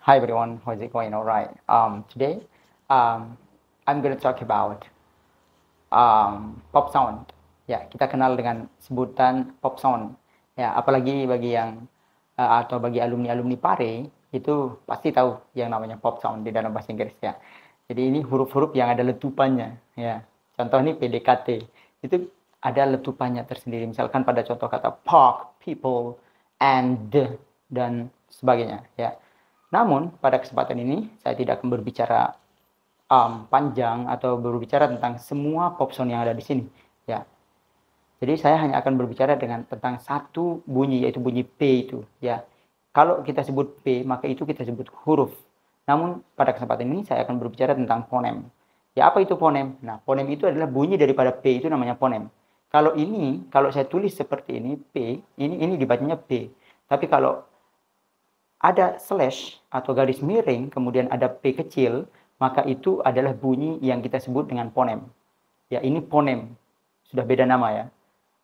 Hi everyone, how's it going? All right. Today, I'm going to talk about pop sound. Ya, kita kenal dengan sebutan pop sound. Ya, apalagi bagi yang atau bagi alumni-alumni PARE itu pasti tahu yang namanya pop sound di dalam bahasa Inggris ya. Jadi ini huruf-huruf yang ada letupannya. Ya, contoh ini PDKT itu ada letupannya tersendiri. Misalkan pada contoh kata park, people, and dan sebagainya. Ya. Namun pada kesempatan ini saya tidak akan berbicara panjang atau berbicara tentang semua pop sound yang ada di sini ya. Jadi saya hanya akan berbicara tentang satu bunyi, yaitu bunyi P itu ya. Kalau kita sebut P maka itu kita sebut huruf. Namun pada kesempatan ini saya akan berbicara tentang fonem. Ya, apa itu fonem? Nah, fonem itu adalah bunyi daripada P, itu namanya fonem. Kalau saya tulis seperti ini P, ini dibacanya P. Tapi kalau ada slash atau garis miring, kemudian ada P kecil, maka itu adalah bunyi yang kita sebut dengan fonem. Ya, ini fonem. Sudah beda nama ya.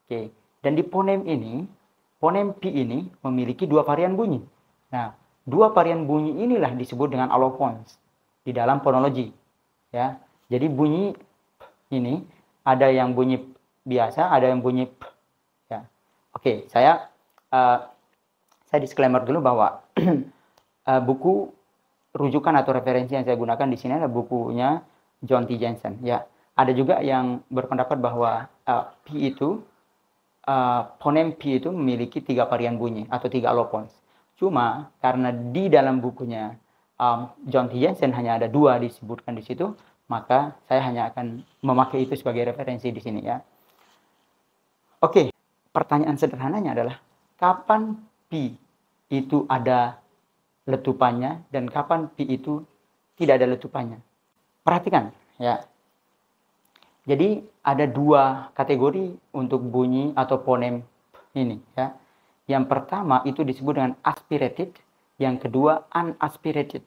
Oke. Dan di fonem ini, fonem P ini memiliki dua varian bunyi. Nah, dua varian bunyi inilah disebut dengan allophones di dalam fonologi. Ya. Jadi bunyi ini ada yang bunyi biasa, ada yang bunyi P. Ya. Oke, saya disclaimer dulu bahwa buku rujukan atau referensi yang saya gunakan di sini adalah bukunya John T. Jensen. Ya, ada juga yang berpendapat bahwa P itu fonem P itu memiliki 3 varian bunyi atau 3 allophones. Cuma karena di dalam bukunya John T. Jensen hanya ada 2 disebutkan di situ, maka saya hanya akan memakai itu sebagai referensi di sini ya. Oke, pertanyaan sederhananya adalah kapan P itu ada letupannya dan kapan P itu tidak ada letupannya. Perhatikan ya. Jadi ada 2 kategori untuk bunyi atau fonem ini ya. Yang pertama itu disebut dengan aspirated, yang kedua unaspirated.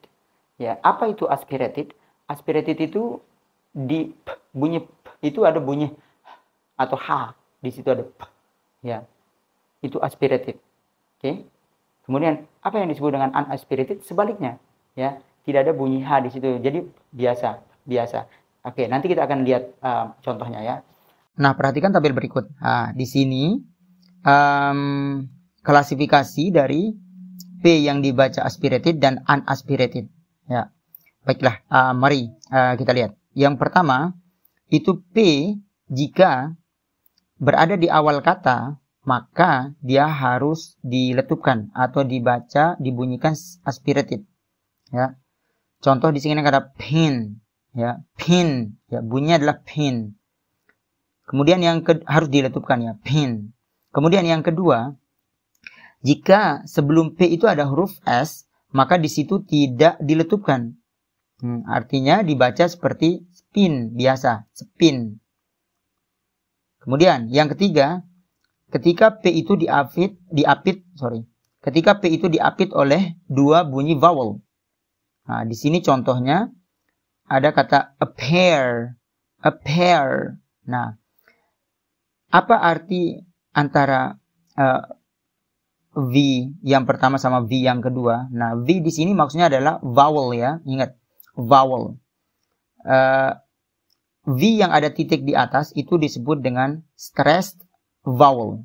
Ya, apa itu aspirated? Aspirated itu di bunyi P itu ada bunyi atau H, di situ ada P. Ya. Itu aspirated. Oke. Kemudian apa yang disebut dengan unaspirated? Sebaliknya, ya, tidak ada bunyi H di situ. Jadi biasa. Oke, nanti kita akan lihat contohnya ya. Nah, perhatikan tabel berikut. Nah, di sini klasifikasi dari P yang dibaca aspirated dan unaspirated. Ya, baiklah. Mari kita lihat. Yang pertama itu P jika berada di awal kata, maka dia harus diletupkan atau dibunyikan aspirated. Ya. Contoh di sini kata pin, ya, pin, ya, bunyinya adalah pin. Kemudian yang harus diletupkan ya, pin. Kemudian yang kedua, jika sebelum P itu ada huruf S, maka di situ tidak diletupkan. Artinya dibaca seperti spin biasa, spin. Kemudian yang ketiga, ketika P itu ketika P itu diapit oleh 2 bunyi vowel. Nah, di sini contohnya ada kata appear. Nah, apa arti antara V yang pertama sama V yang kedua? Nah, V di sini maksudnya adalah vowel ya, ingat, vowel. V yang ada titik di atas itu disebut dengan stressed vowel.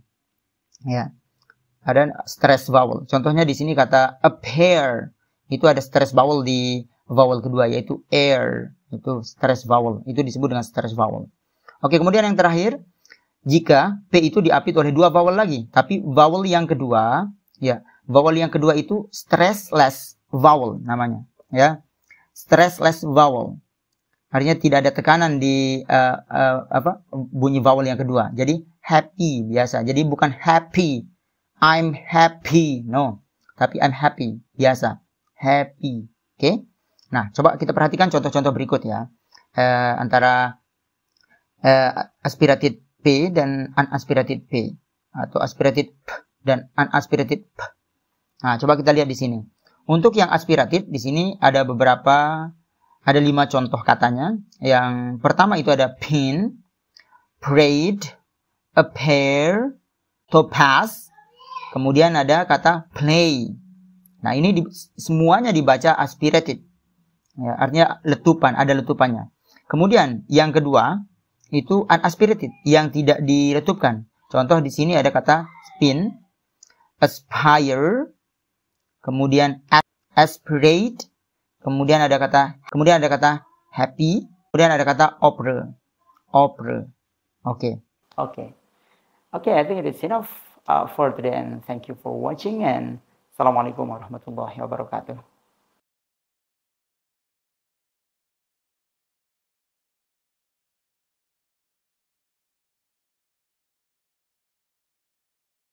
Ya. Ada stress vowel. Contohnya di sini kata appear. Itu ada stress vowel di vowel kedua yaitu air. Itu stress vowel. Itu disebut dengan stress vowel. Oke, kemudian yang terakhir, jika P itu diapit oleh 2 vowel lagi, tapi vowel yang kedua, ya, vowel yang kedua itu stressless vowel namanya, ya. Stressless vowel. Artinya tidak ada tekanan di bunyi vowel yang kedua. Jadi happy biasa. Jadi bukan happy, I'm happy, no. Tapi I'm happy biasa, happy. Oke. Nah, coba kita perhatikan contoh-contoh berikut ya. Antara aspirated P dan unaspirated P atau aspirated P dan unaspirated P. Nah, coba kita lihat di sini. Untuk yang aspirated di sini ada 5 contoh katanya. Yang pertama itu ada pin, parade, appear, topaz. Kemudian ada kata play. Nah, ini semuanya dibaca aspirated. Ya, artinya letupan, ada letupannya. Kemudian yang kedua itu unaspirated, yang tidak diletupkan. Contoh di sini ada kata spin, aspire, kemudian aspirate, kemudian ada kata happy, kemudian ada kata opera. Okay. I think it is enough for today, and thank you for watching, and assalamualaikum warahmatullahi wabarakatuh.